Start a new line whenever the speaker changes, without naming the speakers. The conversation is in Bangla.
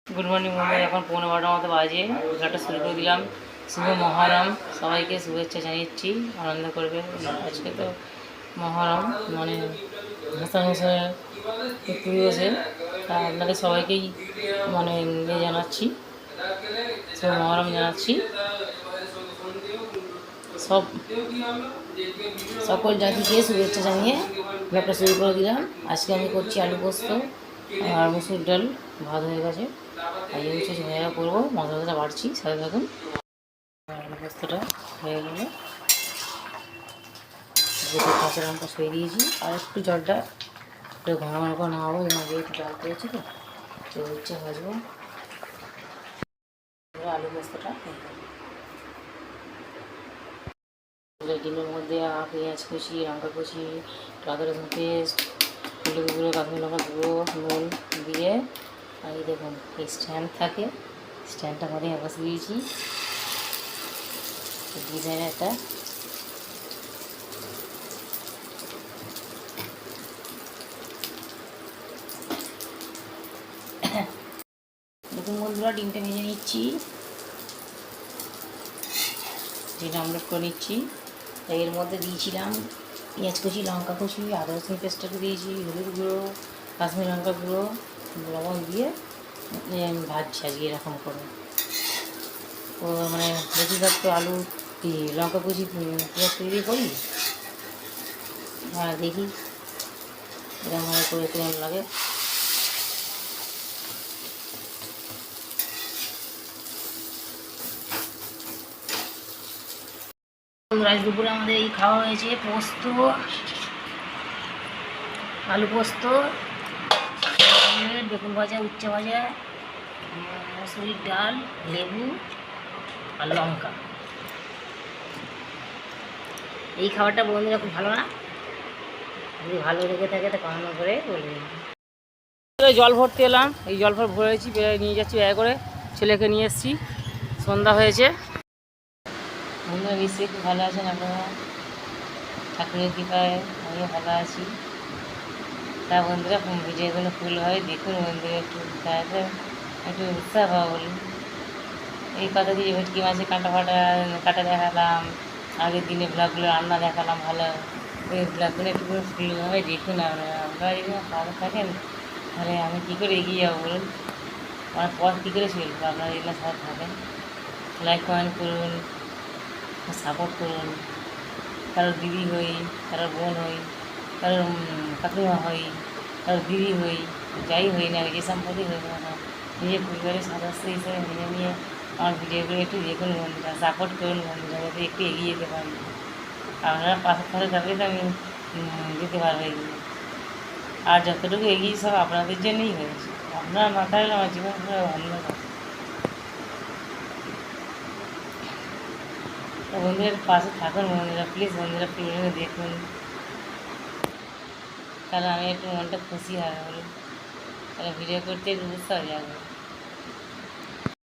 গুড মর্নিং বন্ধু, এখন 11:15 মতো বাজে। ভিডিওটা শুরু করে দিলাম। শুভ মহরম, সবাইকে শুভেচ্ছা জানিয়েছি। আনন্দ করবে। আজকে তো মহরম মানে হাসান হোসেনের মৃত্যু দিবসে, তা আপনাদের সবাইকেই মানে জানাচ্ছি, শুভ মহরম জানাচ্ছি। সকল জাতিকে শুভেচ্ছা জানিয়ে ব্লগটা শুরু করে দিলাম। আজকে আমি করছি আলু পোস্ত আর মুসুর ডাল। ভাত হয়ে গেছে, আর এই হচ্ছে ভাজা করবো। মশলাটা বাড়ছি, সাথে থাকুন। আলু পোস্তটা হয়ে গেলে কাঁচা লঙ্কা সরিয়ে দিয়েছি, আর একটু জলটা একটু ঘন ঘন করে নামাবো। আগে একটু ডাল করেছি তো হচ্ছে ভাজবো। আলু পোস্তটা ডিমের মধ্যে পেঁয়াজ কুচি, লঙ্কা কুচি, আদা রসুন পেস্ট, হলুদ গুঁড়ো, কাশ্মীরি লঙ্কা গুঁড়ো, নুন দিয়ে, আর এই দেখুন এই স্ট্যান্ড থাকে, স্ট্যান্ডটা মধ্যে বসে দিয়েছি। ডিজাইনের একটা দেখুন বন্ধুরা, ডিমটা ভেজে নিচ্ছি, ডিমটা আমলেট করে নিচ্ছি। এর মধ্যে দিয়েছিলাম পেঁয়াজ কুচি, লঙ্কা কুচি, আদা রসুন পেস্টটাকে দিয়েছি, হলুদ গুঁড়ো, কাশ্মীরি লঙ্কা গুঁড়ো, লবণ দিয়ে ভাজছি আজকে এরকম করে। তো মানে বেশিরভাগ তো আলু লঙ্কা কুচি পেঁয়াজ কুচি দিয়ে করি। হ্যাঁ, দেখি এরকমভাবে করে কেমন লাগে। আজ দুপুরে আমাদের এই খাওয়া হয়েছে পোস্ত, আলু পোস্ত, বেগুন ভাজা, উচ্ছে ভাজা, মসুরির ডাল, লেবু আর লঙ্কা। এই খাবারটা বন্ধুরা খুব ভালো না? যদি ভালো লেগে থাকে তো কমেন্ট করে বলবেন। জল ভরতে এলাম, এই জল ভরেছি, নিয়ে যাচ্ছি ব্যাগে করে। ছেলেকে নিয়ে এসেছি, সন্ধ্যা হয়েছে। বন্ধুরা নিশ্চয়ই খুব ভালো আছেন আপনারা, ঠাকুরের কৃপায় আমিও ভালো আছি। তা বন্ধুরা ভিডিওগুলো ফুল হয় দেখুন বন্ধুরা, একটু তাদের একটু উৎসাহ পাওয়া বলুন। এই কথা দিয়ে ভেটকি মাছের কাটা দেখালাম, আগের দিনে ব্লগগুলো রান্না দেখালাম ভালো। ওই ব্লগগুলো একটু করে ফুলভাবে দেখুন। আপনারা যদি ভালো থাকেন তাহলে আমি কী করে এগিয়ে যাবো বলুন, আমার পথ কী করে চলবো? আপনারা এগুলো সাথে থাকেন, লাইক কমেন্ট করুন, সাপোর্ট করুন। কারোর দিদি হই, কারোর বোন হই, কারোর কাকিমা হই, কারোর দিদি হই, যাই হই না, যে সম্পর্কে হই না, নিজের পরিবারের সদস্য হিসেবে নিজে নিয়ে আমার ভিডিওগুলো একটু দেখুন বন্ধুরা, সাপোর্ট করুন বন্ধুরা, যাতে একটু এগিয়ে যেতে পারি। আপনারা পাশে থাকলে তবেই তো আমি যেতে পারবো এগিয়ে। আর যতটুকু এগিয়ে সব আপনাদের জন্যই হয়েছে। আপনারা না থাকলে আমার জীবন পুরো অন্যরকম। তো বন্ধুদের পাশে থাকুন বন্ধুরা, প্লিজ বন্ধুরা, ভিডিওটা দেখুন, তাহলে আমি একটু মনটা খুশি হবে বলুন, তাহলে ভিডিও করতে একটু উৎসাহ যাবে।